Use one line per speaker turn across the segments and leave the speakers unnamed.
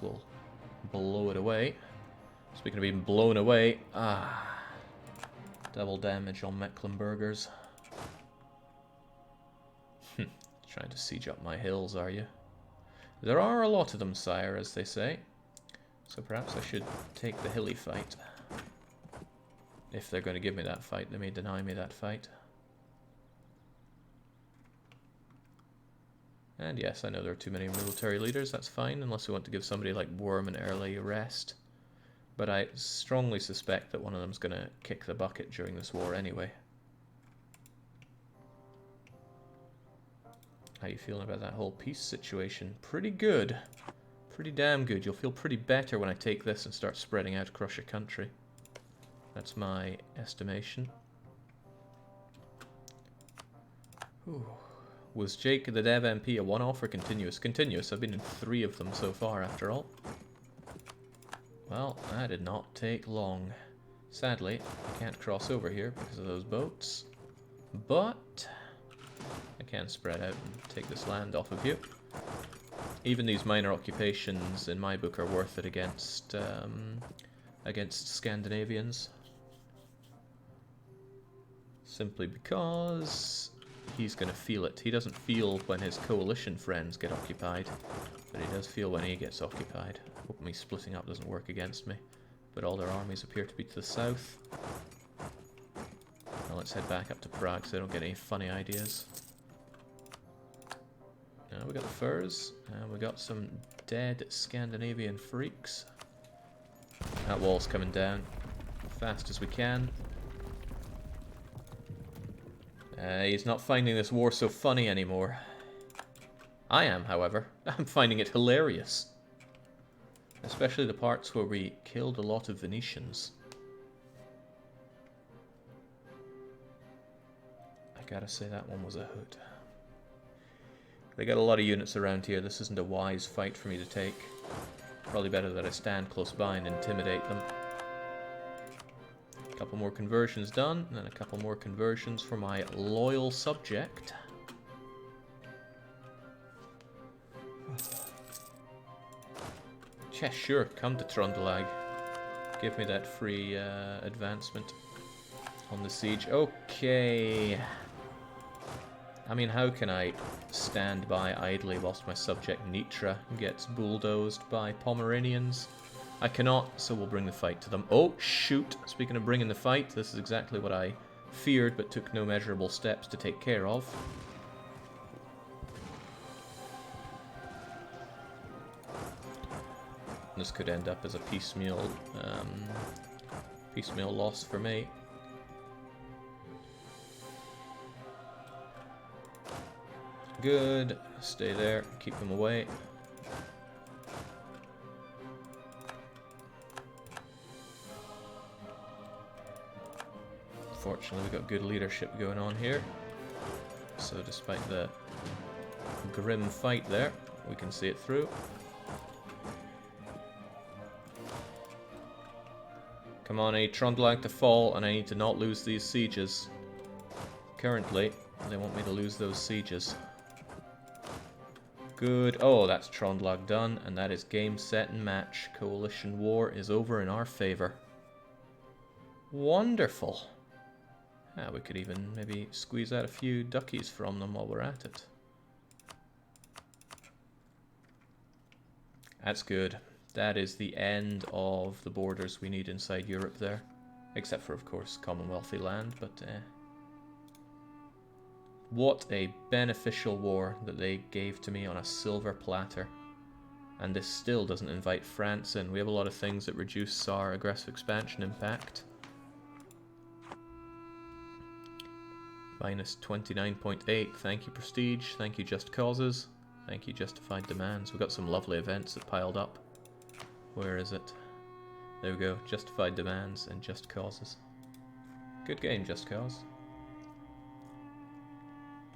will blow it away. Speaking of being blown away, double damage on Mecklenburgers. Trying to siege up my hills, are you? There are a lot of them, sire, as they say. So perhaps I should take the hilly fight. If they're going to give me that fight, they may deny me that fight. And yes, I know there are too many military leaders, that's fine, unless we want to give somebody like Worm and Early a rest. But I strongly suspect that one of them's going to kick the bucket during this war anyway. How you feeling about that whole peace situation? Pretty good. Pretty damn good. You'll feel pretty better when I take this and start spreading out across your country. That's my estimation. Ooh. Was Jake the Dev MP a one-off or continuous? Continuous. I've been in 3 of them so far, after all. Well, that did not take long. Sadly, I can't cross over here because of those boats. But I can spread out and take this land off of you. Even these minor occupations, in my book, are worth it against Scandinavians. Simply because he's going to feel it. He doesn't feel when his coalition friends get occupied, but he does feel when he gets occupied. Hope me splitting up doesn't work against me. But all their armies appear to be to the south. Now let's head back up to Prague so I don't get any funny ideas. Now we got the furs, and we got some dead Scandinavian freaks. That wall's coming down fast as we can. He's not finding this war so funny anymore. I am, however. I'm finding it hilarious. Especially the parts where we killed a lot of Venetians. I gotta say that one was a hoot. They got a lot of units around here. This isn't a wise fight for me to take. Probably better that I stand close by and intimidate them. A couple more conversions done, and then a couple more conversions for my loyal subject. Yeah, sure, come to Trondelag. Give me that free advancement on the siege. Okay. I mean, how can I stand by idly whilst my subject Nitra gets bulldozed by Pomeranians? I cannot, so we'll bring the fight to them. Oh, shoot! Speaking of bringing the fight, this is exactly what I feared but took no measurable steps to take care of. This could end up as a piecemeal loss for me. Good. Stay there. Keep them away. Fortunately, we've got good leadership going on here. So despite the grim fight there, we can see it through. Come on, I need Trondheim to fall, and I need to not lose these sieges. Currently, they want me to lose those sieges. Good. Oh, that's Trondheim done, and that is game, set, and match. Coalition war is over in our favor. Wonderful. We could even maybe squeeze out a few duckies from them while we're at it. That's good. That is the end of the borders we need inside Europe there. Except for, of course, Commonwealthy land, but what a beneficial war that they gave to me on a silver platter. And this still doesn't invite France in. We have a lot of things that reduce our aggressive expansion impact. Minus 29.8. Thank you, Prestige. Thank you, Just Causes. Thank you, Justified Demands. We've got some lovely events that piled up. Where is it? There we go. Justified Demands and Just Causes. Good game, Just Cause.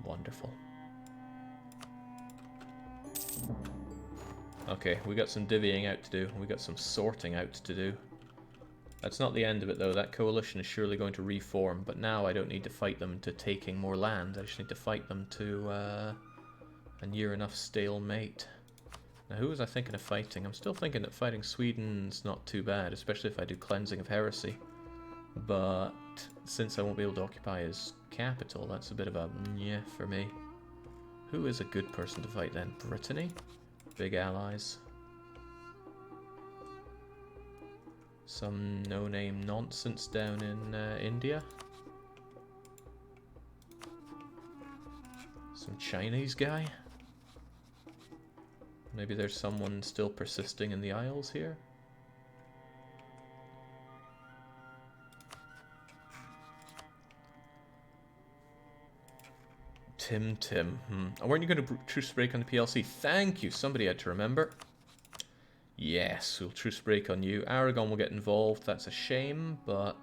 Wonderful. Okay, we got some divvying out to do. We got some sorting out to do. That's not the end of it, though. That coalition is surely going to reform, but now I don't need to fight them to taking more land. I just need to fight them to a near enough stalemate. Now, who was I thinking of fighting? I'm still thinking that fighting Sweden's not too bad, especially if I do Cleansing of Heresy. But since I won't be able to occupy his capital, that's a bit of a yeah for me. Who is a good person to fight then? Brittany? Big allies. Some no-name nonsense down in India. Some Chinese guy. Maybe there's someone still persisting in the Isles here. Tim. Weren't you going to truce break on the PLC? Thank you. Somebody had to remember. Yes, we'll truce break on you. Aragon will get involved. That's a shame, but...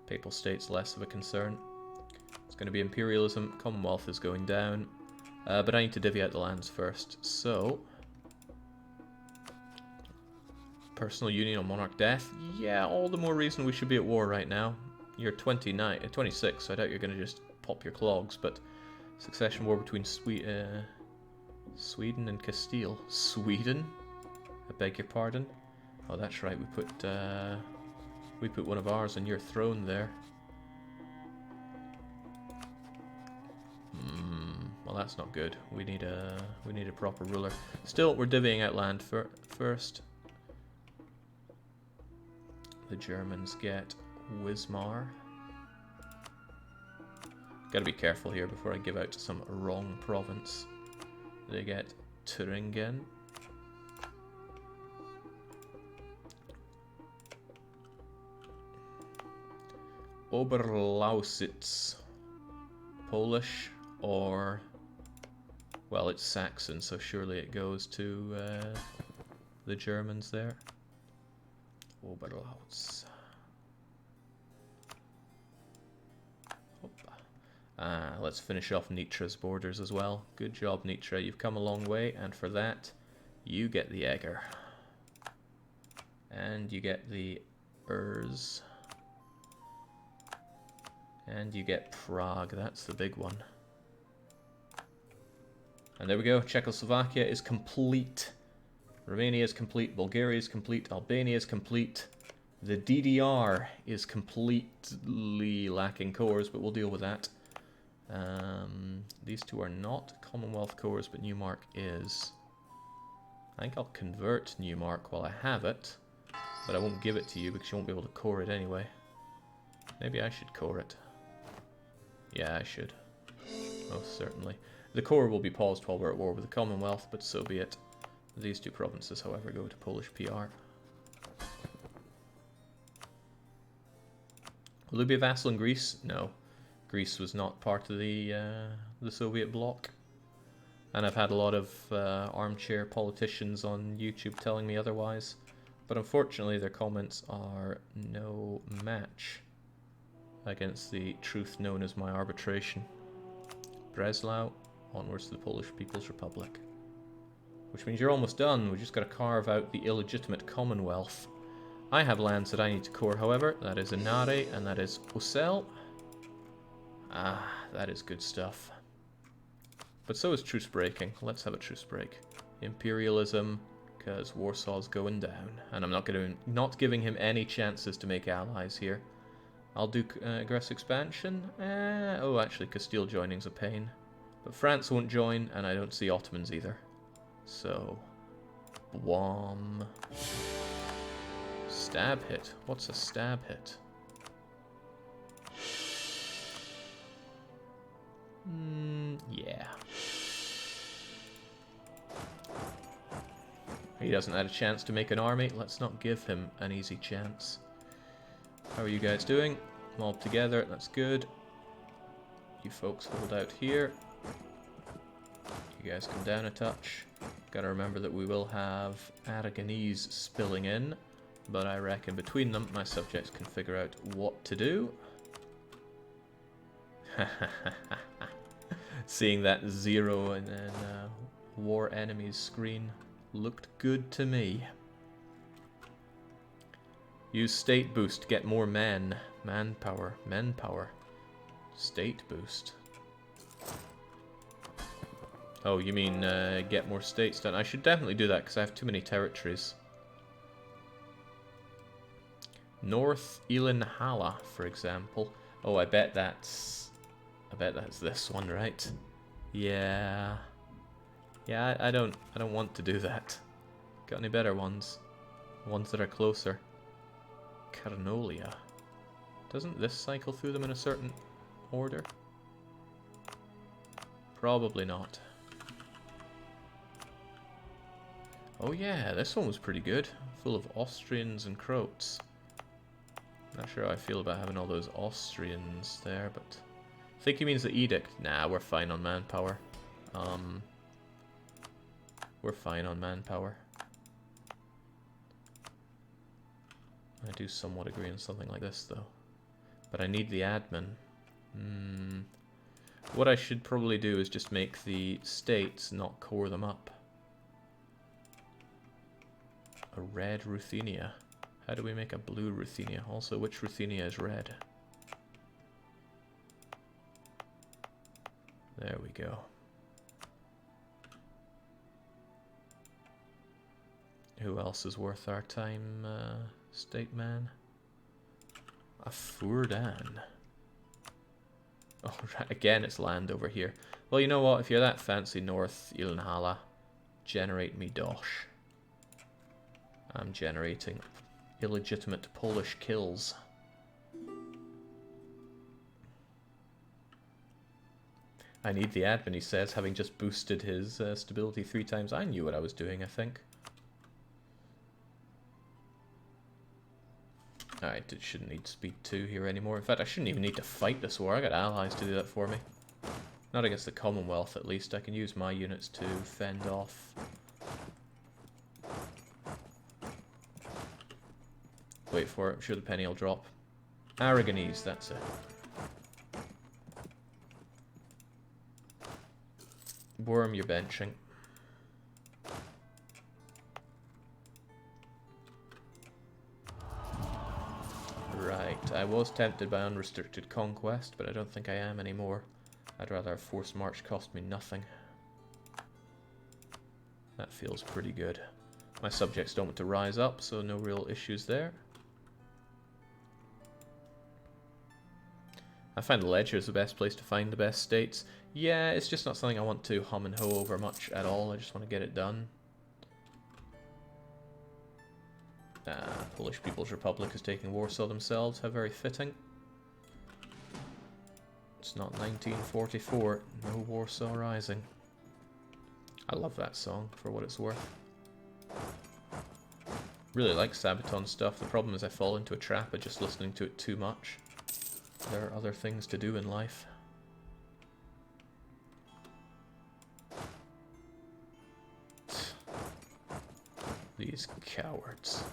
Papal State's less of a concern. It's going to be imperialism. Commonwealth is going down. But I need to divvy out the lands first. So... Personal union on monarch death. Yeah, all the more reason we should be at war right now. You're 26, so I doubt you're going to just pop your clogs, but succession war between Sweden and Castile. Sweden? I beg your pardon? Oh, that's right, we put one of ours on your throne there. Well, that's not good. We need a proper ruler. Still, we're divvying out land first. The Germans get Wismar. Gotta be careful here before I give out to some wrong province. They get Thuringen. Oberlausitz. Polish or... Well, it's Saxon, so surely it goes to the Germans there. Oberlausitz. Let's finish off Nitra's borders as well. Good job, Nitra. You've come a long way, and for that, you get the Eger. And you get the Urs. And you get Prague. That's the big one. And there we go. Czechoslovakia is complete. Romania is complete. Bulgaria is complete. Albania is complete. The DDR is completely lacking cores, but we'll deal with that. These two are not Commonwealth cores, but Neumark is. I think I'll convert Neumark while I have it, but I won't give it to you because you won't be able to core it anyway. Maybe I should core it. Yeah, I should. Most certainly. The core will be paused while we're at war with the Commonwealth, but so be it. These two provinces, however, go to Polish PR. Will there be a vassal in Greece? No. Greece was not part of the Soviet bloc. And I've had a lot of armchair politicians on YouTube telling me otherwise. But unfortunately, their comments are no match against the truth known as my arbitration. Breslau, onwards to the Polish People's Republic. Which means you're almost done. We've just got to carve out the illegitimate Commonwealth. I have lands that I need to core, however. That is Inari, and that is Ussel. Ah, that is good stuff. But so is truce breaking. Let's have a truce break. Imperialism, because Warsaw's going down. And I'm not giving him any chances to make allies here. I'll do aggressive expansion. Oh, actually, Castile joining's a pain. But France won't join, and I don't see Ottomans either. So, Bwom. Stab hit. What's a stab hit? Yeah. He doesn't have a chance to make an army. Let's not give him an easy chance. How are you guys doing? Mob together. That's good. You folks hold out here. You guys come down a touch. Gotta remember that we will have Aragonese spilling in. But I reckon between them, my subjects can figure out what to do. Seeing that 0 and then war enemies screen looked good to me. Use state boost to get more men. Manpower. State boost. Oh, you mean get more states done? I should definitely do that because I have too many territories. North Ilinhala, for example. Oh, I bet that's this one, right? Yeah. Yeah, I don't want to do that. Got any better ones? Ones that are closer. Carnolia. Doesn't this cycle through them in a certain order? Probably not. Oh yeah, this one was pretty good. Full of Austrians and Croats. Not sure how I feel about having all those Austrians there, but... I think he means the edict. Nah, we're fine on manpower. We're fine on manpower. I do somewhat agree on something like this, though. But I need the admin. What I should probably do is just make the states, not core them up. A red Ruthenia. How do we make a blue Ruthenia? Also, which Ruthenia is red? There we go. Who else is worth our time, state man? A Furdan. Oh, right, again, it's land over here. Well, you know what? If you're that fancy, North Ilinhala, generate me dosh. I'm generating illegitimate Polish kills. I need the admin, he says, having just boosted his stability 3 times. I knew what I was doing, I think. I shouldn't need speed 2 here anymore. In fact, I shouldn't even need to fight this war. I got allies to do that for me. Not against the Commonwealth, at least. I can use my units to fend off. Wait for it. I'm sure the penny will drop. Aragonese, that's it. Worm, you're benching. Right, I was tempted by unrestricted conquest, but I don't think I am anymore. I'd rather a forced march cost me nothing. That feels pretty good. My subjects don't want to rise up, so no real issues there. I find the ledger is the best place to find the best states. Yeah, it's just not something I want to hum and ho over much at all. I just want to get it done. Polish People's Republic is taking Warsaw themselves. How very fitting. It's not 1944. No Warsaw Rising. I love that song for what it's worth. Really like Sabaton stuff. The problem is I fall into a trap of just listening to it too much. There are other things to do in life. These cowards.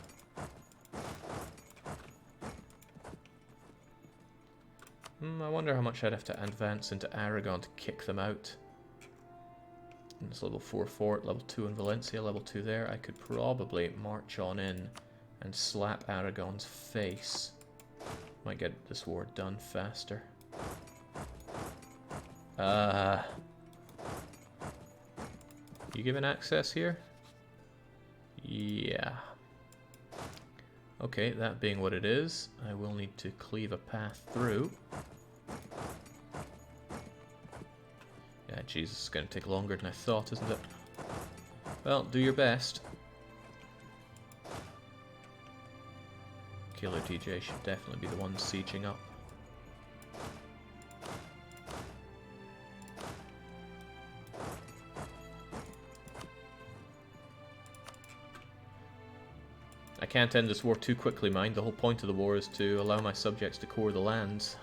I wonder how much I'd have to advance into Aragon to kick them out. It's level 4 fort, level 2 in Valencia, level 2 there. I could probably march on in and slap Aragon's face. Might get this war done faster. You giving access here? Yeah. Okay, that being what it is, I will need to cleave a path through. Yeah, Jesus, it's going to take longer than I thought, isn't it? Well, do your best. Killer DJ should definitely be the one sieging up. I can't end this war too quickly, mind. The whole point of the war is to allow my subjects to core the lands.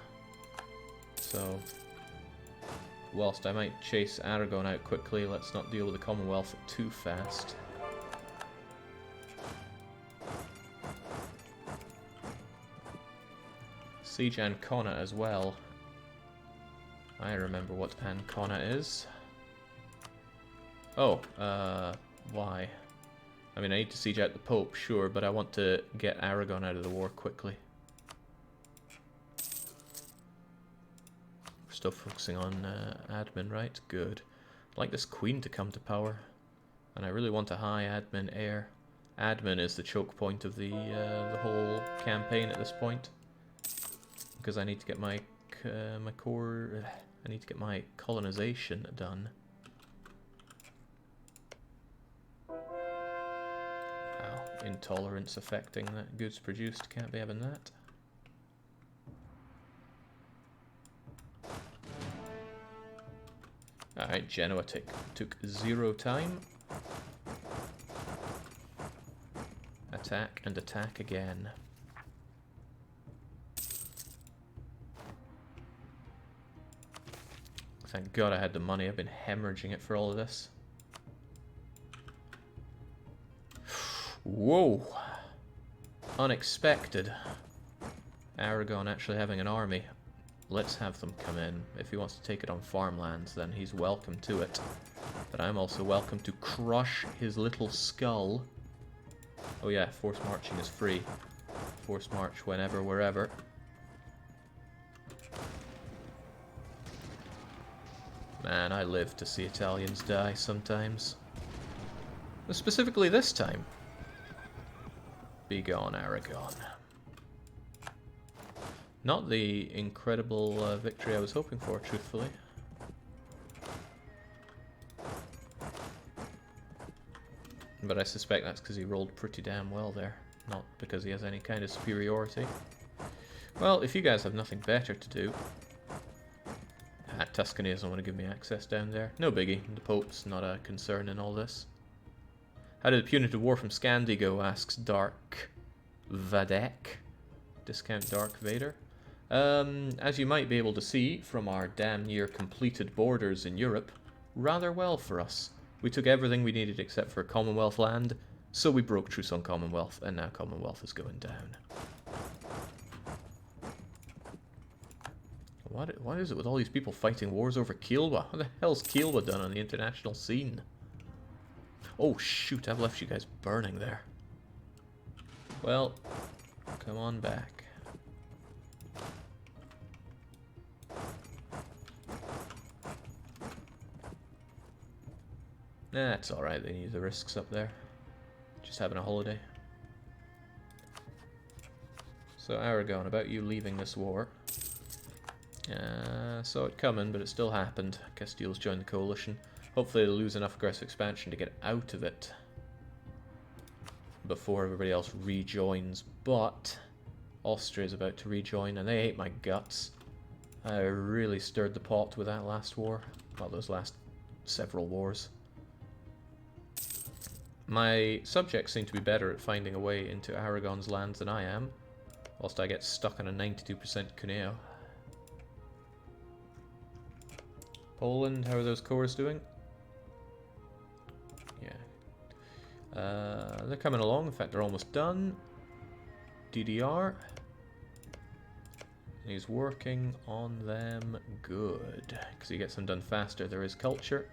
So, whilst I might chase Aragon out quickly, let's not deal with the Commonwealth too fast. Siege Ancona as well. I remember what Ancona is. Oh, why? I mean, I need to siege out the Pope, sure, but I want to get Aragon out of the war quickly. We're still focusing on admin, right? Good. I'd like this queen to come to power. And I really want a high admin heir. Admin is the choke point of the whole campaign at this point. Because I need to get my core... I need to get my colonization done. Wow, intolerance affecting that goods produced. Can't be having that. Alright, Genoa took 0 time. Attack and attack again. Thank God I had the money. I've been hemorrhaging it for all of this. Whoa! Unexpected. Aragon actually having an army. Let's have them come in. If he wants to take it on farmlands, then he's welcome to it. But I'm also welcome to crush his little skull. Oh yeah, force marching is free. Force march whenever, wherever. Man, I live to see Italians die sometimes. But specifically this time. Be gone, Aragon. Not the incredible victory I was hoping for, truthfully. But I suspect that's because he rolled pretty damn well there. Not because he has any kind of superiority. Well, if you guys have nothing better to do... Tuscany doesn't want to give me access down there. No biggie, the Pope's not a concern in all this. How did the punitive war from Scandi go, asks Dark Vadek. Discount Dark Vader. As you might be able to see from our damn near completed borders in Europe, rather well for us. We took everything we needed except for Commonwealth land, so we broke truce on Commonwealth, and now Commonwealth is going down. What is it with all these people fighting wars over Kilwa? What the hell's Kilwa done on the international scene? Oh shoot, I've left you guys burning there. Well, come on back. Nah, it's alright, they need the risks up there. Just having a holiday. So Aragon, about you leaving this war. Saw it coming, but it still happened. Castile's joined the coalition. Hopefully they'll lose enough aggressive expansion to get out of it before everybody else rejoins. But Austria's about to rejoin, and they hate my guts. I really stirred the pot with that last war. Well, those last several wars. My subjects seem to be better at finding a way into Aragon's lands than I am, whilst I get stuck on a 92% Cuneo. Poland, how are those cores doing? Yeah. They're coming along. In fact, they're almost done. DDR. He's working on them good, because he gets them done faster. There is culture.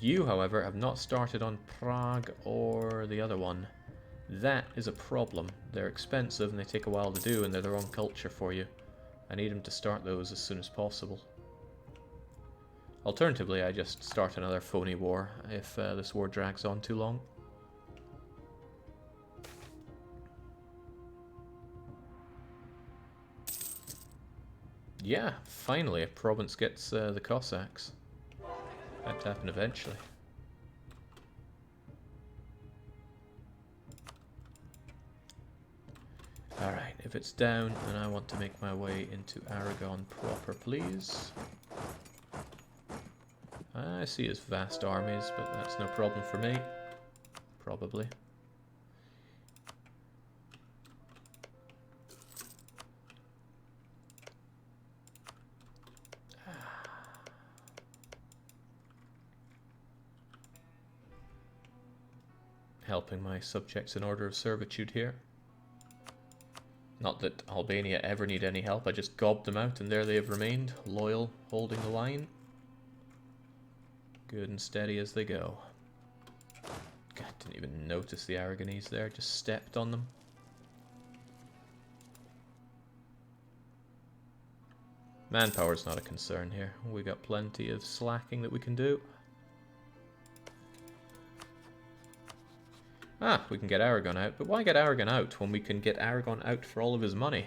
You, however, have not started on Prague or the other one. That is a problem. They're expensive and they take a while to do, and they're the wrong culture for you. I need him to start those as soon as possible. Alternatively, I just start another phony war if this war drags on too long. Yeah, finally a province gets the Cossacks. Had to happen eventually. Alright, if it's down, then I want to make my way into Aragon proper, please. I see his vast armies, but that's no problem for me. Probably. Helping my subjects in order of servitude here. Not that Albania ever need any help, I just gobbed them out and there they have remained, loyal, holding the line. Good and steady as they go. God, didn't even notice the Aragonese there, just stepped on them. Manpower's not a concern here. We got plenty of slacking that we can do. Ah, we can get Aragon out. But why get Aragon out when we can get Aragon out for all of his money?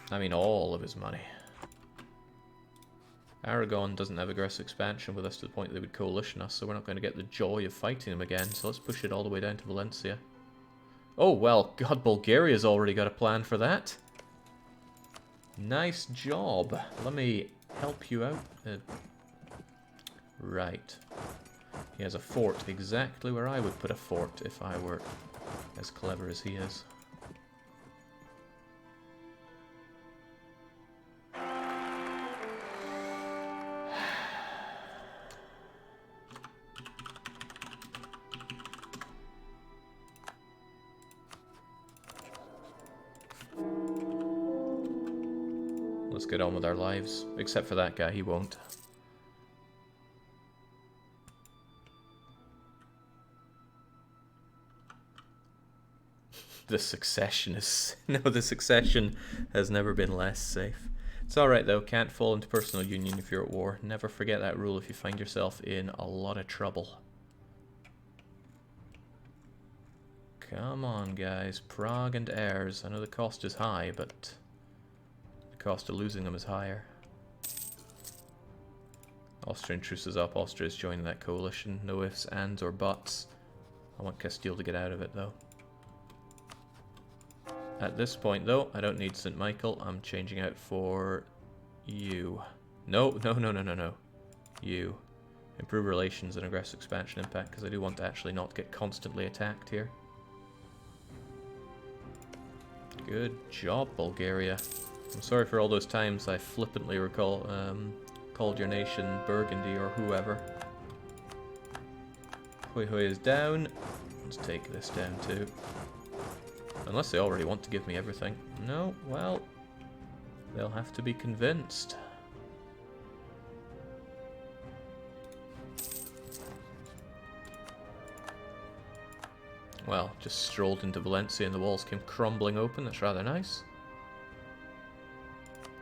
I mean, all of his money. Aragon doesn't have aggressive expansion with us to the point that they would coalition us, so we're not going to get the joy of fighting them again. So let's push it all the way down to Valencia. Oh, well, God, Bulgaria's already got a plan for that. Nice job. Let me help you out. Right. He has a fort exactly where I would put a fort if I were as clever as he is. Let's get on with our lives. Except for that guy, he won't. The succession is... No, the succession has never been less safe. It's alright though, can't fall into personal union if you're at war. Never forget that rule if you find yourself in a lot of trouble. Come on guys, Prague and heirs. I know the cost is high, but the cost of losing them is higher. Austrian truce is up, Austria's joining that coalition. No ifs, ands or buts. I want Castile to get out of it though. At this point, though, I don't need St. Michael. I'm changing out for you. No. You. Improve relations and aggressive expansion impact, because I do want to actually not get constantly attacked here. Good job, Bulgaria. I'm sorry for all those times I flippantly called your nation Burgundy or whoever. Hoi Hoi is down. Let's take this down too. Unless they already want to give me everything. No, well, they'll have to be convinced. Well, just strolled into Valencia and the walls came crumbling open. That's rather nice.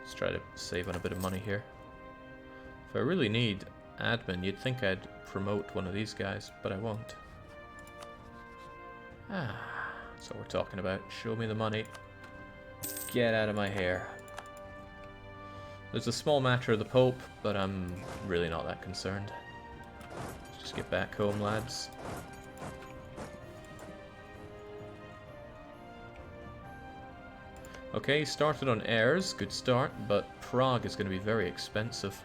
Let's try to save on a bit of money here. If I really need admin, you'd think I'd promote one of these guys, but I won't. Ah. That's what we're talking about. Show me the money. Get out of my hair. There's a small matter of the Pope, but I'm really not that concerned. Let's just get back home, lads. Okay, started on heirs. Good start, but Prague is going to be very expensive.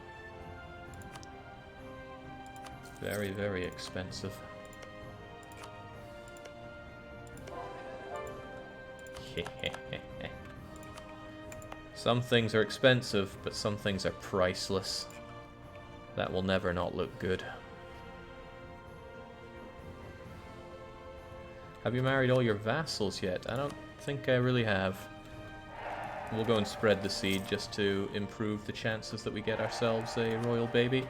Very, very expensive. Some things are expensive, but some things are priceless. That will never not look good. Have you married all your vassals yet? I don't think I really have. We'll go and spread the seed just to improve the chances that we get ourselves a royal baby.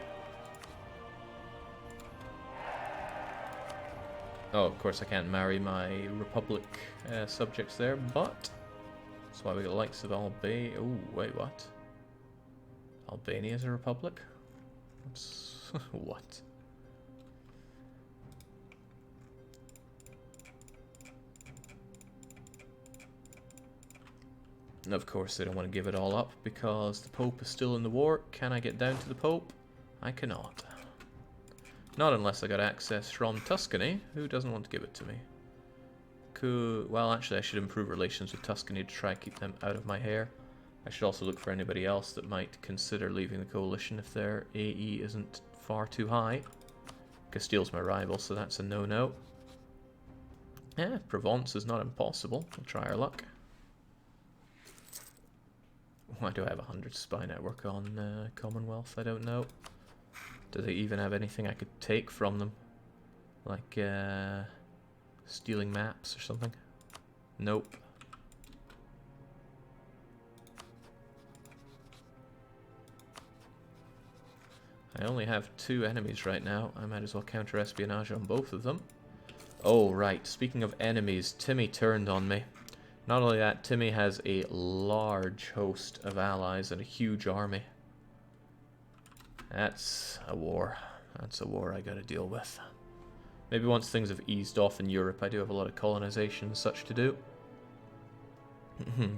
Oh, of course I can't marry my Republic subjects there, but that's why we got the likes of Albania. Oh, wait, what? Albania is a republic? Oops. What? And of course they don't want to give it all up because the Pope is still in the war. Can I get down to the Pope? I cannot. Not unless I got access from Tuscany, who doesn't want to give it to me. Well, actually I should improve relations with Tuscany to try and keep them out of my hair. I should also look for anybody else that might consider leaving the coalition if their AE isn't far too high. Castile's my rival, so that's a no-no. Yeah, Provence is not impossible. We'll try our luck. Why do I have 100 spy network on Commonwealth? I don't know. Do they even have anything I could take from them? Like, stealing maps or something? Nope. I only have 2 enemies right now. I might as well counter espionage on both of them. Oh, right. Speaking of enemies, Timmy turned on me. Not only that, Timmy has a large host of allies and a huge army. That's a war. That's a war I gotta deal with. Maybe once things have eased off in Europe, I do have a lot of colonization and such to do.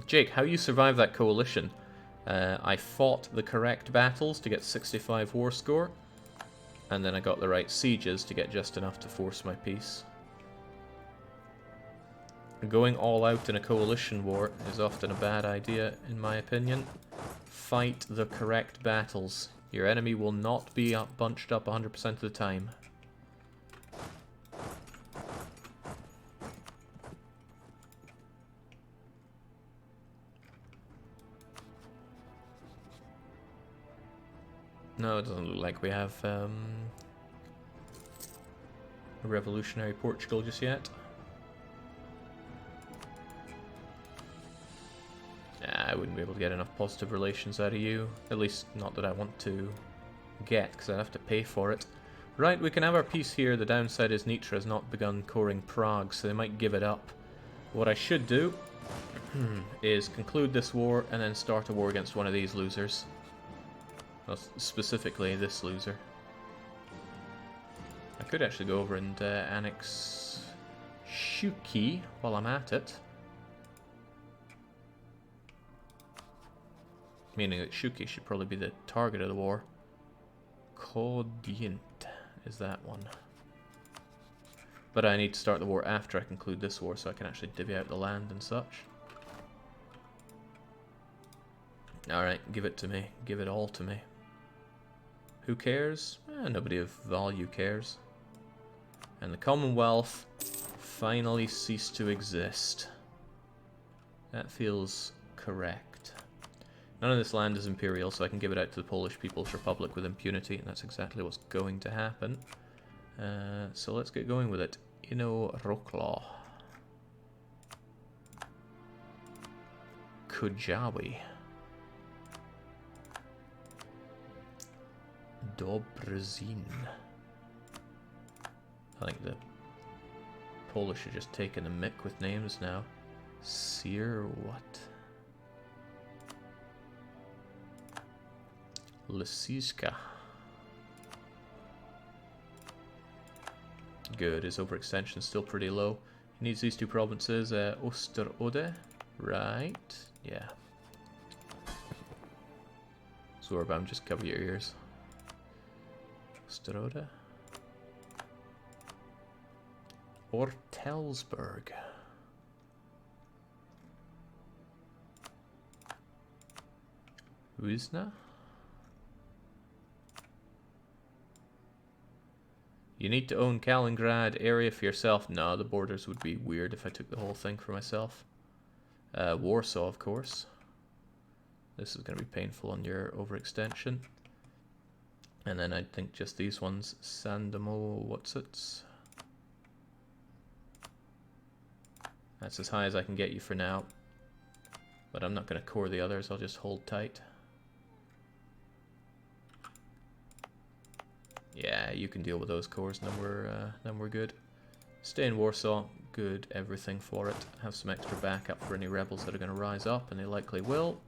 Jake, how you survived that coalition? I fought the correct battles to get 65 war score, and then I got the right sieges to get just enough to force my peace. Going all out in a coalition war is often a bad idea, in my opinion. Fight the correct battles. Your enemy will not be bunched up 100% of the time. No, it doesn't look like we have a revolutionary Portugal just yet. I wouldn't be able to get enough positive relations out of you. At least not that I want to get, because I'd have to pay for it. Right, we can have our peace here. The downside is Nitra has not begun coring Prague, so they might give it up. What I should do is conclude this war and then start a war against one of these losers. Well, specifically this loser. I could actually go over and annex Shuki while I'm at it. Meaning that Shuki should probably be the target of the war. Kodient is that one. But I need to start the war after I conclude this war so I can actually divvy out the land and such. Alright, give it to me. Give it all to me. Who cares? Nobody of value cares. And the Commonwealth finally ceased to exist. That feels correct. None of this land is imperial, so I can give it out to the Polish People's Republic with impunity, and that's exactly what's going to happen. So let's get going with it. Rokla. Kujawi. Dobrzyń. I think the Polish are just taking a mick with names now. Sear what? Lisiska. Good, his overextension is still pretty low. He needs these two provinces. Osterode. Right. Yeah. Zorbam, just cover your ears. Osterode. Ortelsburg. Wisna? You need to own Kaliningrad area for yourself. No, the borders would be weird if I took the whole thing for myself. Warsaw, of course. This is going to be painful on your overextension. And then I think just these ones. Sandamo, what's it? That's as high as I can get you for now. But I'm not going to core the others, I'll just hold tight. Yeah, you can deal with those cores, and then we're good. Stay in Warsaw, good everything for it. Have some extra backup for any rebels that are going to rise up, and they likely will.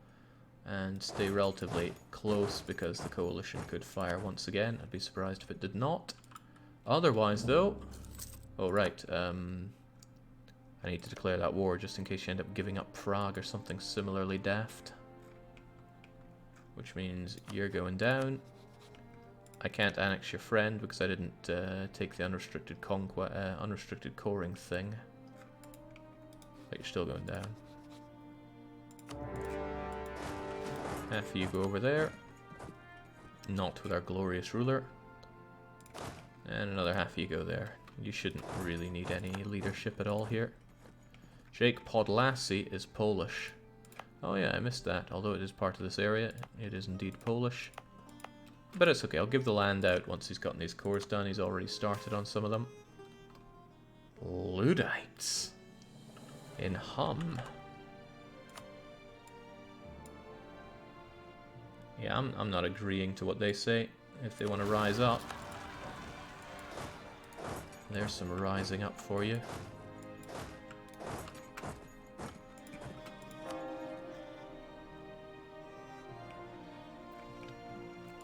And stay relatively close because the coalition could fire once again. I'd be surprised if it did not. Otherwise, though... Oh, right. I need to declare that war just in case you end up giving up Prague or something similarly daft. Which means you're going down. I can't annex your friend because I didn't take the unrestricted coring thing. But you're still going down. Half of you go over there. Not with our glorious ruler. And another half of you go there. You shouldn't really need any leadership at all here. Jake Podlassie is Polish. Oh yeah, I missed that. Although it is part of this area, it is indeed Polish. But it's okay, I'll give the land out once he's gotten these cores done. He's already started on some of them. Luddites. In Hum. Yeah, I'm not agreeing to what they say. If they want to rise up. There's some rising up for you.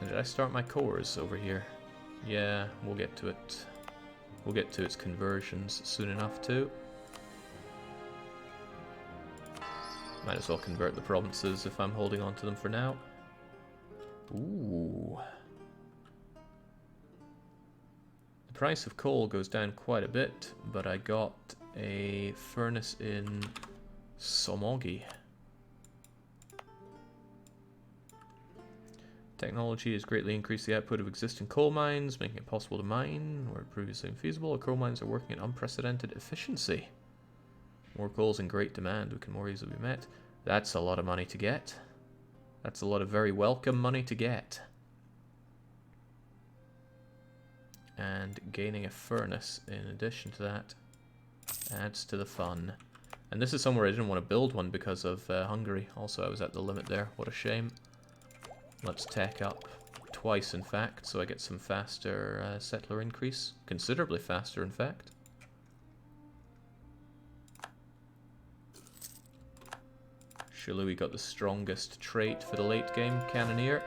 Did I start my cores over here? Yeah, we'll get to it. We'll get to its conversions soon enough too. Might as well convert the provinces if I'm holding on to them for now. Ooh. The price of coal goes down quite a bit, but I got a furnace in Somogi. Technology has greatly increased the output of existing coal mines, making it possible to mine where previously infeasible. Our coal mines are working at unprecedented efficiency. More coal's in great demand, we can more easily be met. That's a lot of money to get. That's a lot of very welcome money to get. And gaining a furnace in addition to that adds to the fun. And this is somewhere I didn't want to build one because of Hungary. Also, I was at the limit there. What a shame. Let's tech up twice, in fact, so I get some faster settler increase. Considerably faster, in fact. Shalui got the strongest trait for the late game, Cannoneer.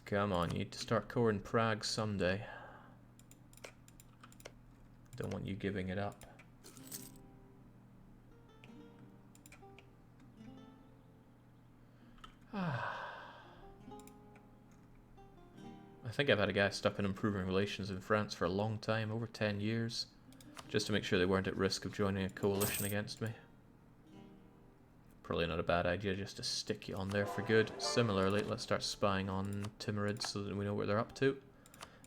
Come on, you need to start core in Prague someday. Don't want you giving it up. I think I've had a guy stuck on improving relations in France for a long time, over 10 years, just to make sure they weren't at risk of joining a coalition against me. Probably not a bad idea just to stick you on there for good. Similarly, let's start spying on Timurids so that we know where they're up to.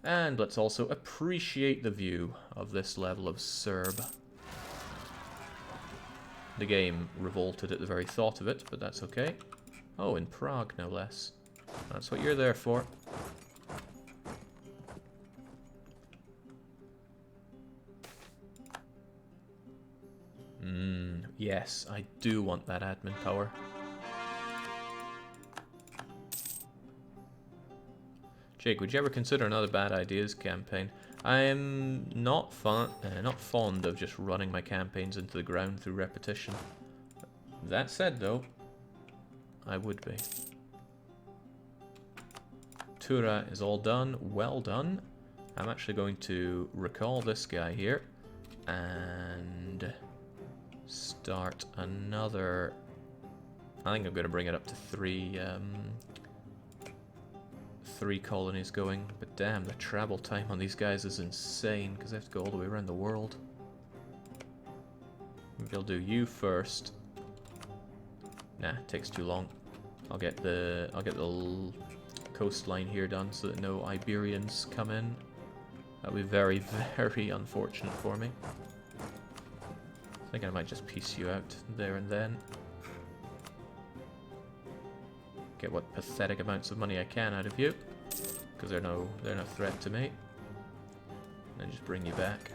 And let's also appreciate the view of this level of Serb. The game revolted at the very thought of it, but that's okay. Oh, in Prague, no less. That's what you're there for. Yes, I do want that admin power. Jake, would you ever consider another bad ideas campaign? I'm not fond of just running my campaigns into the ground through repetition. That said, though, I would be. Tura is all done. Well done. I'm actually going to recall this guy here and start another. I think I'm going to bring it up to three colonies going. But damn, the travel time on these guys is insane because they have to go all the way around the world. Maybe I'll do you first. Nah, it takes too long. I'll get the coastline here done so that no Iberians come in. That'll be very, very unfortunate for me. I think I might just piece you out there and then. Get what pathetic amounts of money I can out of you, because they're no threat to me. And then just bring you back.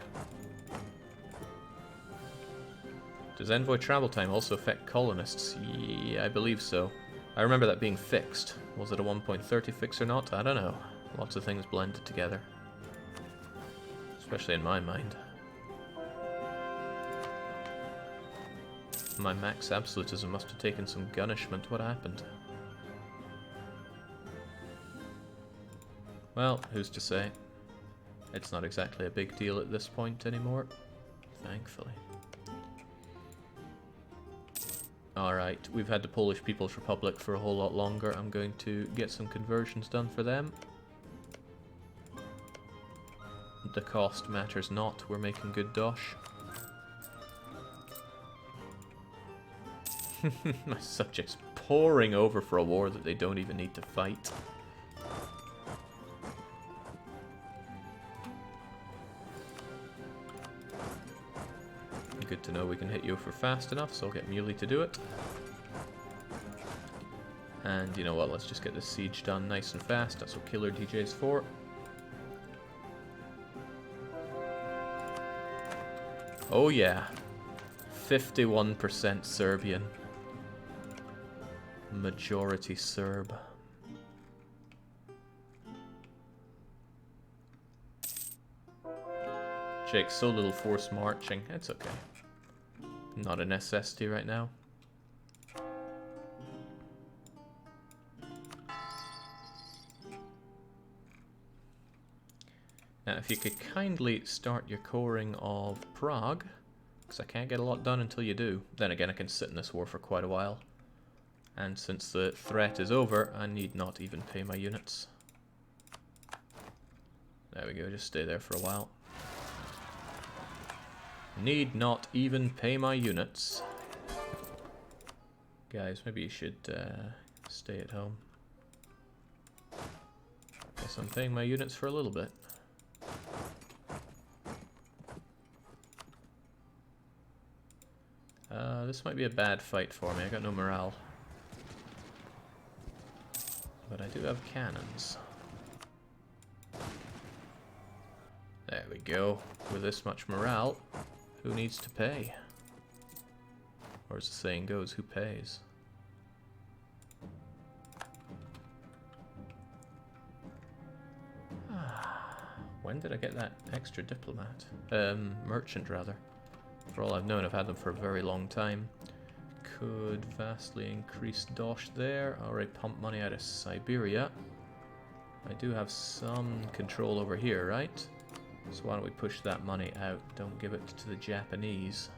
Does envoy travel time also affect colonists? Yeah, I believe so. I remember that being fixed. Was it a 1.30 fix or not? I don't know. Lots of things blended together. Especially in my mind. My max absolutism must have taken some gunishment. What happened? Well, who's to say? It's not exactly a big deal at this point anymore. Thankfully. Alright, we've had the Polish People's Republic for a whole lot longer. I'm going to get some conversions done for them. The cost matters not. We're making good dosh. My subjects pouring over for a war that they don't even need to fight. Good to know we can hit you for fast enough, so I'll get Muley to do it. And you know what, let's just get this siege done nice and fast. That's what Killer DJ's for. Oh yeah. 51% Serbian. Majority Serb. Jake, so little force marching. It's okay. Not a necessity right now. Now, if you could kindly start your coring of Prague, because I can't get a lot done until you do. Then again, I can sit in this war for quite a while. And since the threat is over, I need not even pay my units. There we go, just stay there for a while. Need not even pay my units. Guys, maybe you should stay at home. Guess I'm paying my units for a little bit. This might be a bad fight for me. I got no morale. But I do have cannons. There we go. With this much morale, who needs to pay? Or as the saying goes, who pays? When did I get that extra diplomat? Merchant, rather. For all I've known, I've had them for a very long time. Could vastly increase dosh there. Already pump money out of Siberia. I do have some control over here, right? So why don't we push that money out? Don't give it to the Japanese.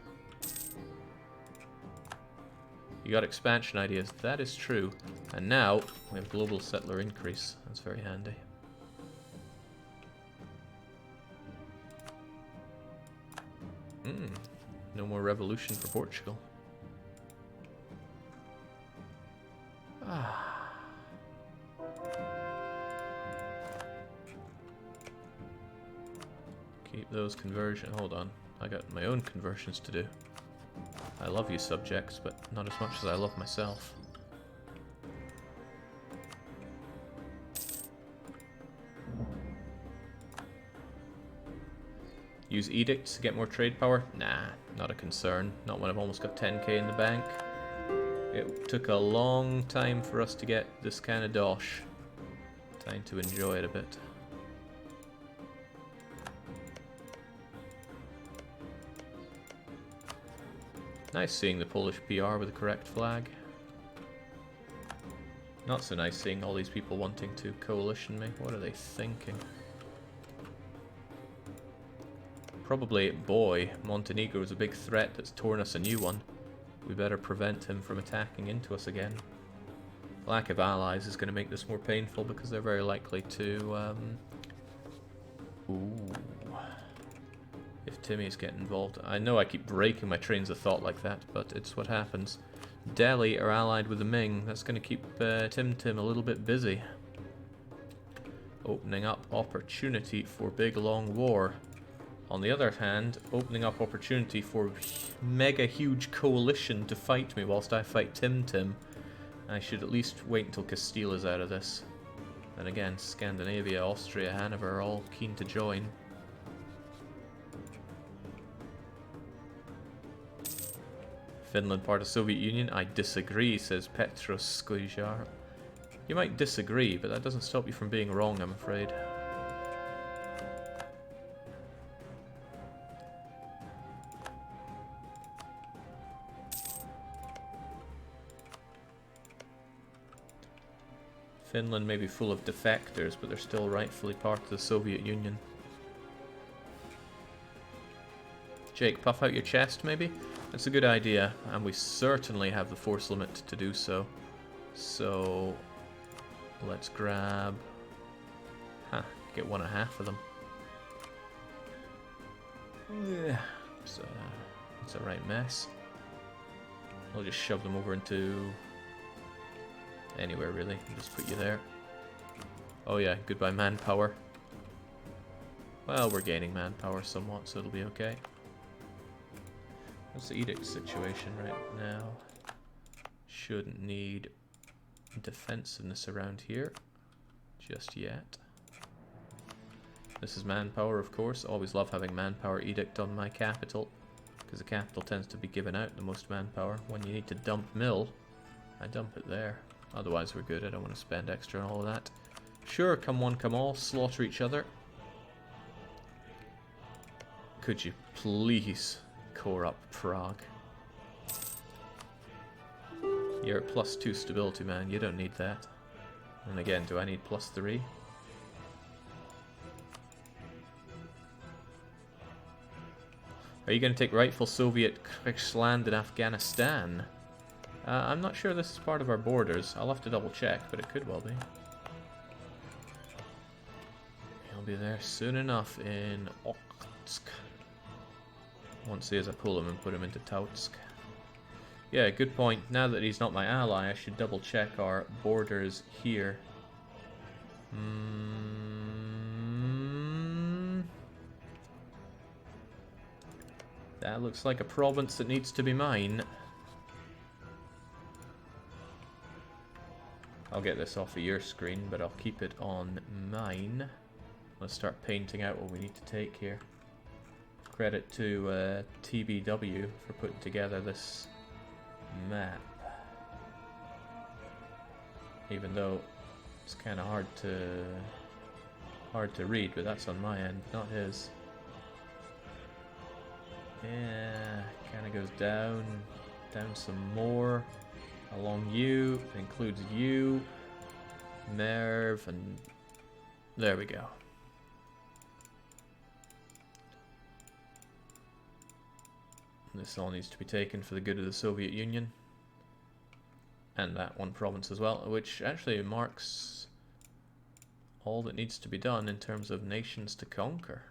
You got expansion ideas. That is true. And now we have global settler increase. That's very handy. No more revolution for Portugal. Keep those conversions. Hold on. I got my own conversions to do. I love you subjects, but not as much as I love myself. Use edicts to get more trade power? Nah, not a concern. Not when I've almost got 10k in the bank. It took a long time for us to get this kind of dosh. Time to enjoy it a bit. Nice seeing the Polish PR with the correct flag. Not so nice seeing all these people wanting to coalition me. What are they thinking? Probably, boy, Montenegro is a big threat that's torn us a new one. We better prevent him from attacking into us again. Lack of allies is going to make this more painful because they're very likely to, Ooh. If Timmy's getting involved. I know I keep breaking my trains of thought like that, but it's what happens. Delhi are allied with the Ming. That's going to keep Tim a little bit busy. Opening up opportunity for big long war. On the other hand, opening up opportunity for mega huge coalition to fight me whilst I fight Tim. I should at least wait until Castile is out of this. Then again, Scandinavia, Austria, Hanover are all keen to join. Finland part of Soviet Union? I disagree, says Petros Skoijar. You might disagree, but that doesn't stop you from being wrong, I'm afraid. Finland may be full of defectors, but they're still rightfully part of the Soviet Union. Jake, puff out your chest, maybe? That's a good idea, and we certainly have the force limit to do so. So, let's grab... get 1.5 of them. Yeah, it's a right mess. I'll just shove them over into... anywhere, really. I'll just put you there. Oh yeah, goodbye manpower. Well, we're gaining manpower somewhat, so it'll be okay. What's the edict situation right now? Shouldn't need defensiveness around here just yet. This is manpower, of course. Always love having manpower edict on my capital, because the capital tends to be given out the most manpower. When you need to dump mill, I dump it there. Otherwise we're good. I don't want to spend extra on all of that. Sure, come one, come all. Slaughter each other. Could you please core up Prague? You're at +2 stability, man. You don't need that. And again, do I need +3? Are you going to take rightful Soviet land in Afghanistan? I'm not sure this is part of our borders. I'll have to double check, but it could well be. He'll be there soon enough in Oktsk. Won't see as I pull him and put him into Tautsk. Yeah, good point. Now that he's not my ally, I should double check our borders here. That looks like a province that needs to be mine. I'll get this off of your screen, but I'll keep it on mine. Let's start painting out what we need to take here. Credit to TBW for putting together this map. Even though it's kind of hard to read, but that's on my end, not his. Yeah, kind of goes down some more. Along you, it includes you, Merv, and there we go. This all needs to be taken for the good of the Soviet Union. And that one province as well, which actually marks all that needs to be done in terms of nations to conquer.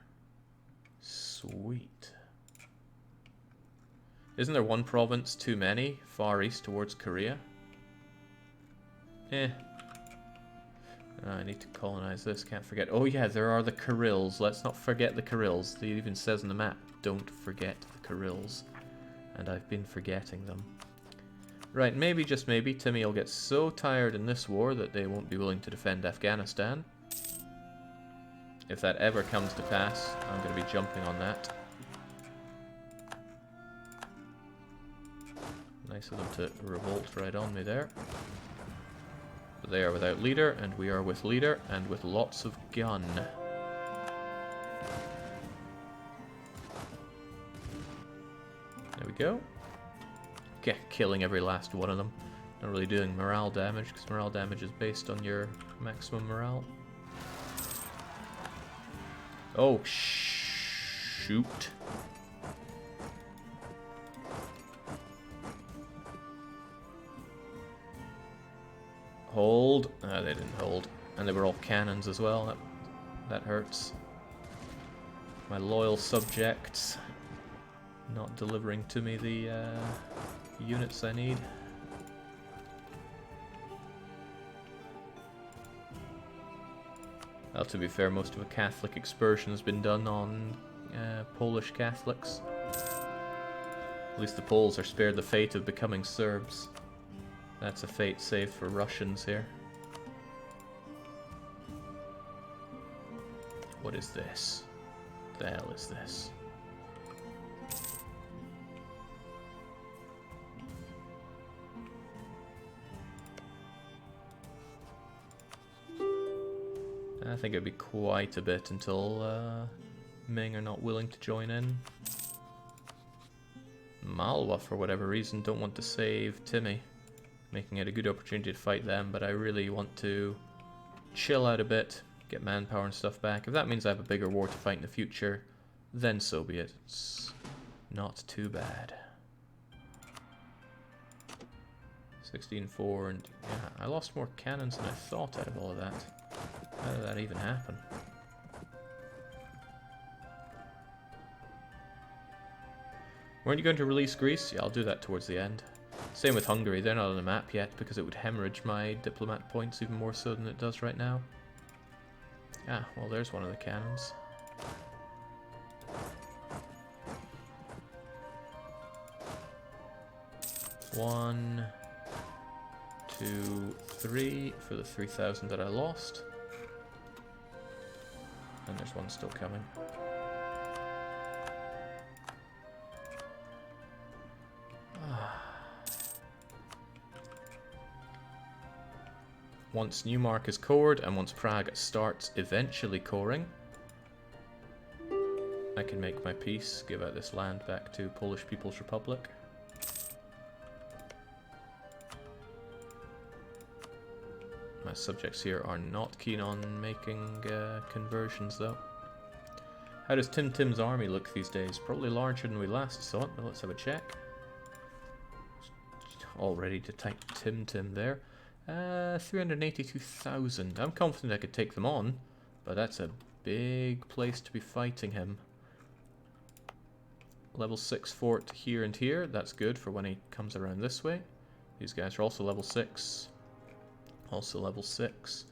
Sweet. Isn't there one province too many, far east towards Korea? I need to colonize this, can't forget. Oh yeah, there are the Kurils. Let's not forget the Kurils. It even says on the map, don't forget the Kurils. And I've been forgetting them. Right, maybe, just maybe, Timmy will get so tired in this war that they won't be willing to defend Afghanistan. If that ever comes to pass, I'm going to be jumping on that. Nice of them to revolt right on me there. But they are without leader, and we are with leader, and with lots of gun. There we go. Okay, killing every last one of them. Not really doing morale damage, because morale damage is based on your maximum morale. Oh, shoot. Hold. They didn't hold. And they were all cannons as well. That hurts. My loyal subjects not delivering to me the units I need. Well, to be fair, most of a Catholic excursion has been done on Polish Catholics. At least the Poles are spared the fate of becoming Serbs. That's a fate saved for Russians here. What is this? What the hell is this? I think it'd be quite a bit until Ming are not willing to join in. Malwa, for whatever reason, don't want to save Timmy, making it a good opportunity to fight them, but I really want to chill out a bit, get manpower and stuff back. If that means I have a bigger war to fight in the future, then so be it. It's not too bad. 16-4, and yeah, I lost more cannons than I thought out of all of that. How did that even happen? Weren't you going to release Greece? Yeah, I'll do that towards the end. Same with Hungary, they're not on the map yet because it would hemorrhage my diplomat points even more so than it does right now. Ah, well there's one of the cannons. One, 2, 3 for the 3,000 that I lost. And there's one still coming. Once Neumark is cored, and once Prague starts eventually coring, I can make my peace, give out this land back to Polish People's Republic. My subjects here are not keen on making conversions though. How does Tim Tim's army look these days? Probably larger than we last saw it, but let's have a check. Already to type Tim Tim there. 382,000. I'm confident I could take them on, but that's a big place to be fighting him. Level 6 fort here and here. That's good for when he comes around this way. These guys are also level 6. Also level 6.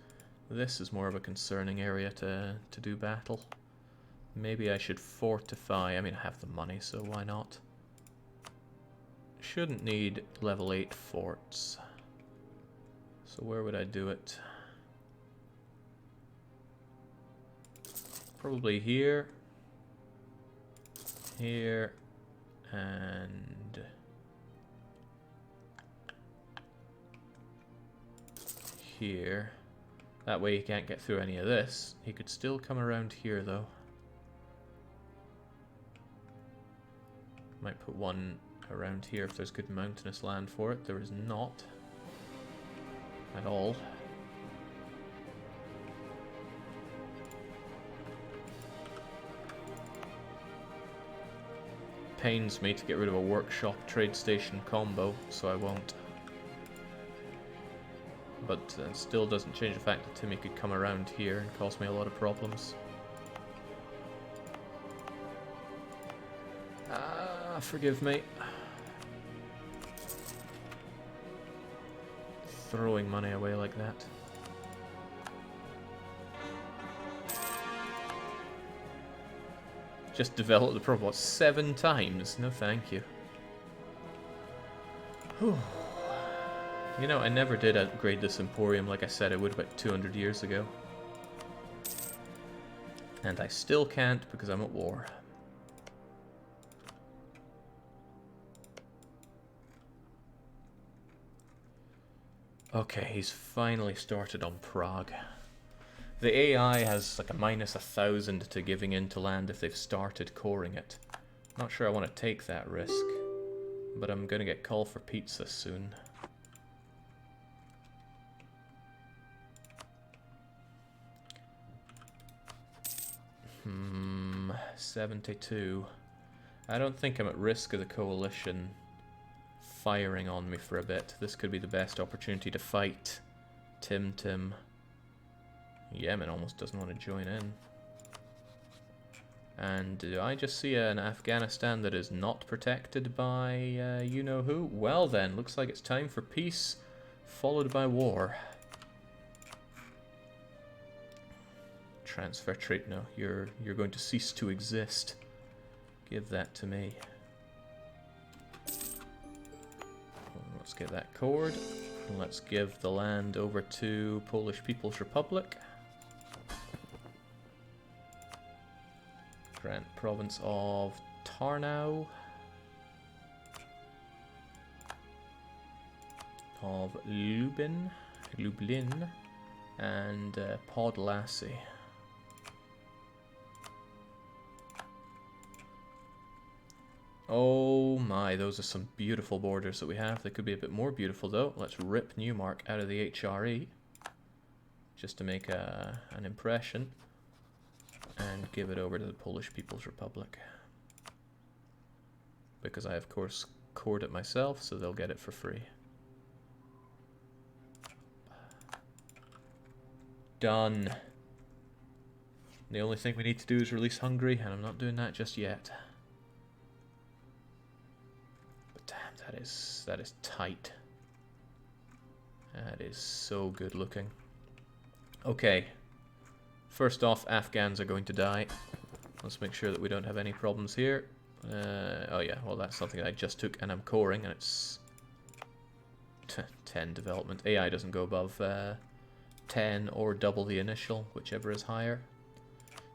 This is more of a concerning area to do battle. Maybe I should fortify. I mean, I have the money, so why not? Shouldn't need level 8 forts. So where would I do it? Probably here. Here. And here. That way he can't get through any of this. He could still come around here though. Might put one around here if there's good mountainous land for it. There is not. At all. Pains me to get rid of a workshop trade station combo, so I won't. But still doesn't change the fact that Timmy could come around here and cause me a lot of problems. Forgive me. Throwing money away like that. Just developed the problem, what, 7 times? No thank you. Whew. You know, I never did upgrade this Emporium like I said I would about 200 years ago. And I still can't because I'm at war. Okay, he's finally started on Prague. The AI has like a -1,000 to giving in to land if they've started coring it. Not sure I want to take that risk, but I'm gonna get called for pizza soon. 72. I don't think I'm at risk of the coalition firing on me for a bit. This could be the best opportunity to fight Tim Tim. Yemen almost doesn't want to join in. And do I just see an Afghanistan that is not protected by you-know-who? Well then, looks like it's time for peace, followed by war. Transfer trait, no, you're going to cease to exist. Give that to me. Let's get that cord. Let's give the land over to Polish People's Republic. Grant province of Tarnow. Of Lublin. And Podlasie. Oh my, those are some beautiful borders that we have. They could be a bit more beautiful though. Let's rip Newmark out of the HRE. Just to make an impression. And give it over to the Polish People's Republic. Because I, of course, cored it myself, so they'll get it for free. Done. The only thing we need to do is release Hungary, and I'm not doing that just yet. But damn, that is tight. That is so good looking. Okay. First off, Afghans are going to die. Let's make sure that we don't have any problems here. Oh yeah, well that's something I just took and I'm coring, and it's 10 development. AI doesn't go above 10 or double the initial, whichever is higher.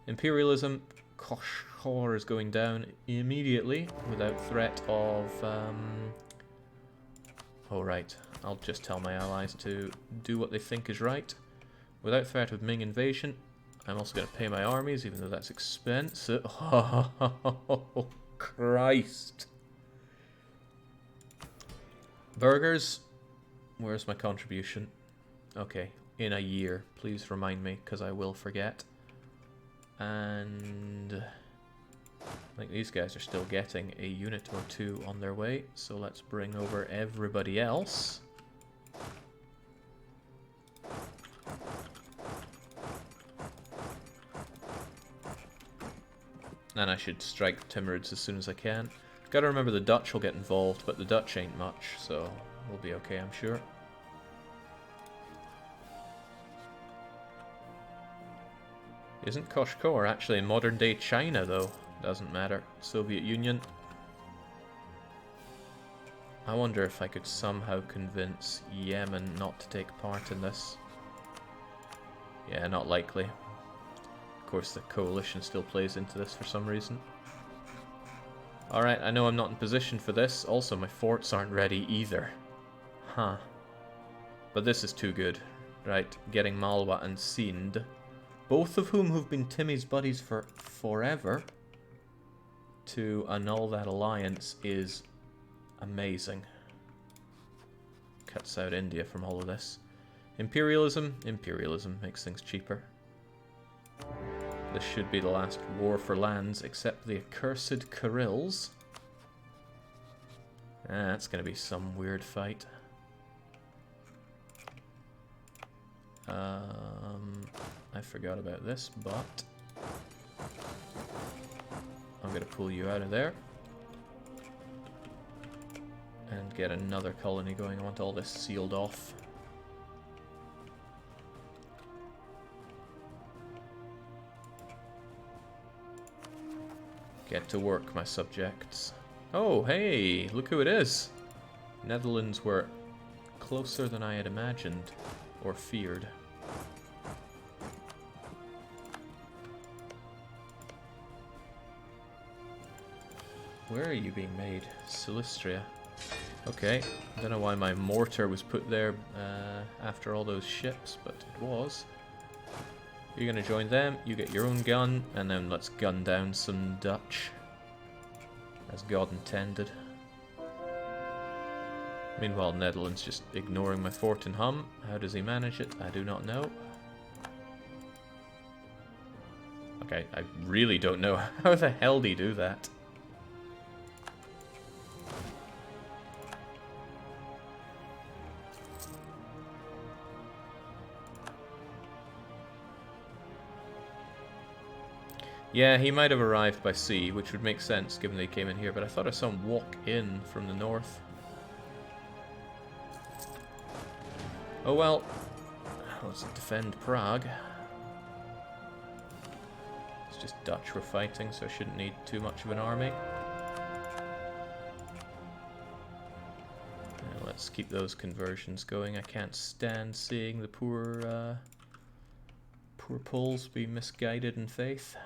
Imperialism, Koshkor is going down immediately without threat of... Oh right, I'll just tell my allies to do what they think is right. Without threat of Ming invasion. I'm also going to pay my armies, even though that's expensive. Oh, Christ. Burgers, where's my contribution? Okay, in a year. Please remind me, because I will forget. And I think these guys are still getting a unit or two on their way, so let's bring over everybody else. And I should strike Timurids as soon as I can. Gotta remember the Dutch will get involved, but the Dutch ain't much, so we'll be okay, I'm sure. Isn't Koshkor actually in modern-day China, though? Doesn't matter. Soviet Union. I wonder if I could somehow convince Yemen not to take part in this. Yeah, not likely. Of course, the coalition still plays into this for some reason. Alright, I know I'm not in position for this. Also, my forts aren't ready either. Huh. But this is too good. Right, getting Malwa and Sind, both of whom have been Timmy's buddies for forever, to annul that alliance is amazing. Cuts out India from all of this. Imperialism? Imperialism makes things cheaper. This should be the last war for lands, except the accursed Karels. That's going to be some weird fight. I forgot about this, but I'm going to pull you out of there and get another colony going. I want all this sealed off. Get to work, my subjects. Oh, hey, look who it is. Netherlands were closer than I had imagined or feared. Where are you being made? Silistria. Okay, I don't know why my mortar was put there after all those ships, but it was. You're gonna join them, you get your own gun, and then let's gun down some Dutch. As God intended. Meanwhile, Netherlands just ignoring my fort in Hum. How does he manage it? I do not know. Okay, I really don't know. How the hell do you do that? Yeah, he might have arrived by sea, which would make sense given they came in here, but I thought I saw him walk in from the north. Oh well. Let's defend Prague. It's just Dutch we're fighting, so I shouldn't need too much of an army. Let's keep those conversions going. I can't stand seeing the poor Poles be misguided in faith.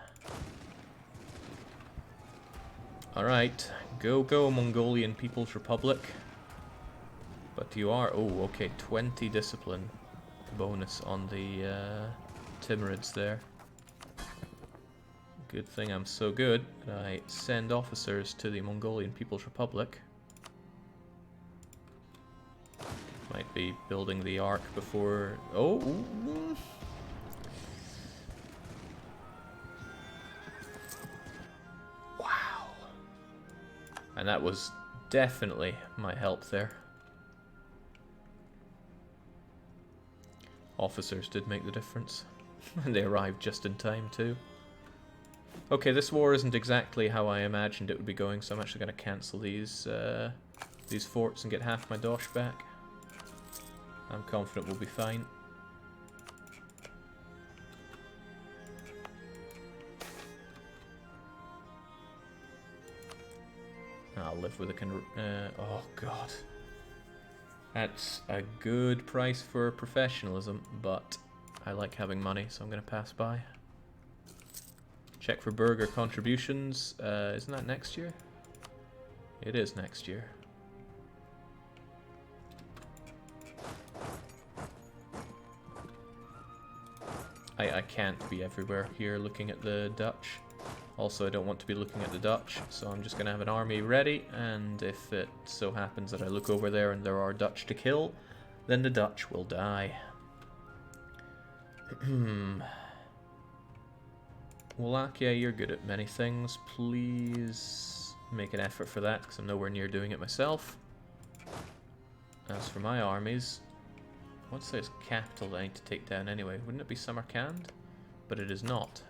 Alright, go Mongolian People's Republic. But you are, oh okay, 20 discipline bonus on the Timurids there. Good thing I'm so good that I send officers to the Mongolian People's Republic. Might be building the Ark before, oh! And that was definitely my help there. Officers did make the difference. And they arrived just in time too. Okay, this war isn't exactly how I imagined it would be going, so I'm actually going to cancel these forts and get half my dosh back. I'm confident we'll be fine. I'll live with a oh god. That's a good price for professionalism, but I like having money, so I'm going to pass by. Check for burger contributions. Isn't that next year? It is next year. I can't be everywhere here looking at the Dutch. Also, I don't want to be looking at the Dutch, so I'm just going to have an army ready, and if it so happens that I look over there and there are Dutch to kill, then the Dutch will die. Wallachia, you're good at many things. Please make an effort for that, because I'm nowhere near doing it myself. As for my armies, what's this capital that I need to take down anyway? Wouldn't it be Samarkand? But it is not.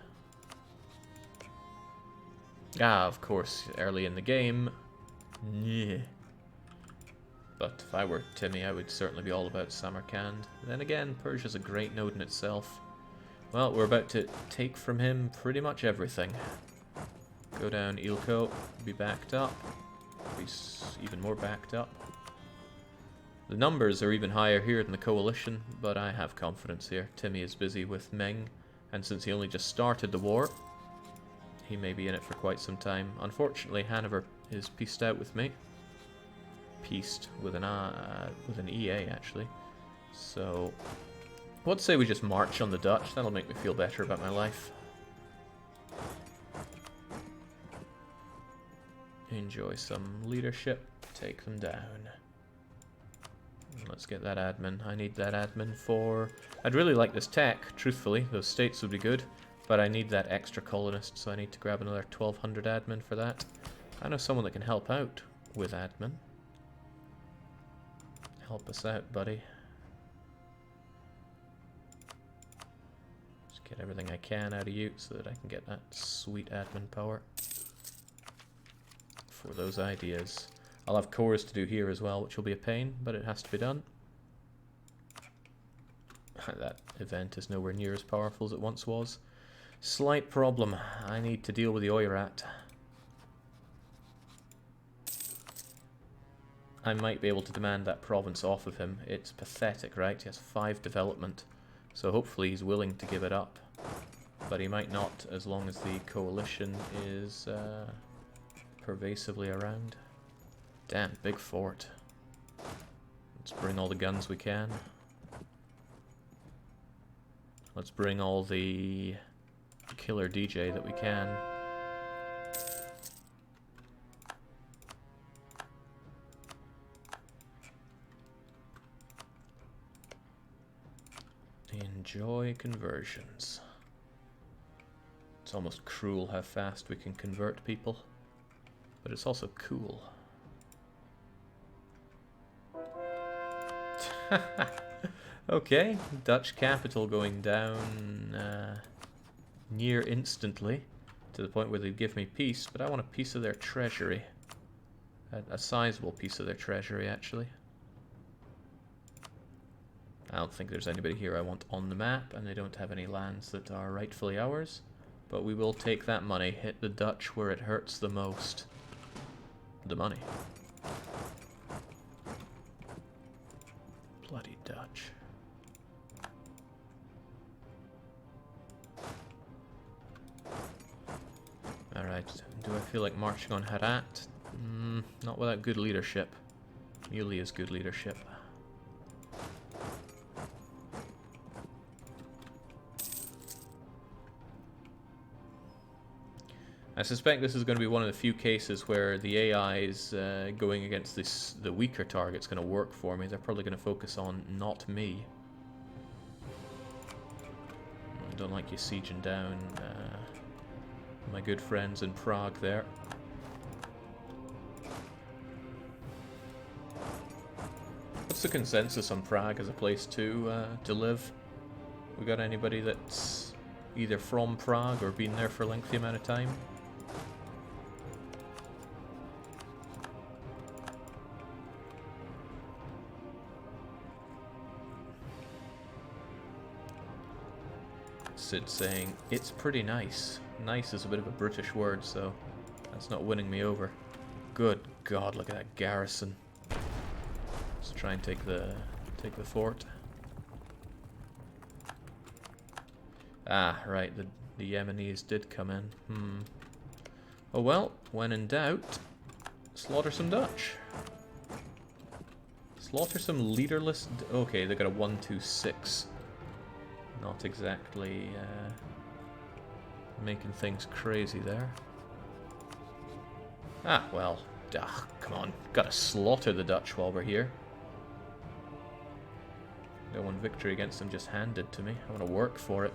Ah, of course, early in the game. Yeah. But if I were Timmy, I would certainly be all about Samarkand. Then again, Persia's a great node in itself. Well, we're about to take from him pretty much everything. Go down Ilko, be backed up, be even more backed up. The numbers are even higher here than the coalition, but I have confidence here. Timmy is busy with Ming, and since he only just started the war, he may be in it for quite some time. Unfortunately, Hanover is pieced out with me. Pieced with an EA actually. So, let's say we just march on the Dutch. That'll make me feel better about my life. Enjoy some leadership. Take them down. Let's get that admin. I need that admin for... I'd really like this tech, truthfully. Those states would be good. But I need that extra colonist, so I need to grab another 1200 admin for that. I know someone that can help out with admin. Help us out, buddy. Just get everything I can out of you so that I can get that sweet admin power. For those ideas. I'll have cores to do here as well, which will be a pain, but it has to be done. That event is nowhere near as powerful as it once was. Slight problem. I need to deal with the Oirat. I might be able to demand that province off of him. It's pathetic, right? He has 5 development, so hopefully he's willing to give it up. But he might not, as long as the coalition is pervasively around. Damn, big fort. Let's bring all the guns we can. Let's bring all the killer DJ that we can. Enjoy conversions. It's almost cruel how fast we can convert people, but it's also cool. Okay, Dutch capital going down near instantly to the point where they'd give me peace, but I want a piece of their treasury. A sizable piece of their treasury, actually. I don't think there's anybody here I want on the map, and they don't have any lands that are rightfully ours. But we will take that money, hit the Dutch where it hurts the most. The money. Bloody Dutch. Alright, do I feel like marching on Herat? Not without good leadership. Muley is good leadership. I suspect this is going to be one of the few cases where the AI is going against the weaker target's going to work for me. They're probably going to focus on not me. I don't like you sieging down my good friends in Prague there. What's the consensus on Prague as a place to live? We got anybody that's either from Prague or been there for a lengthy amount of time? Sid saying, it's pretty nice. Nice is a bit of a British word, so that's not winning me over. Good God, look at that garrison. Let's try and take the fort. Ah, right, the Yemenis did come in. Oh well, when in doubt, slaughter some Dutch. Slaughter some leaderless... Okay, they got a 1-2-6. Not exactly making things crazy there. Ah, well, come on. Gotta slaughter the Dutch while we're here. Don't want victory against them just handed to me. I want to work for it.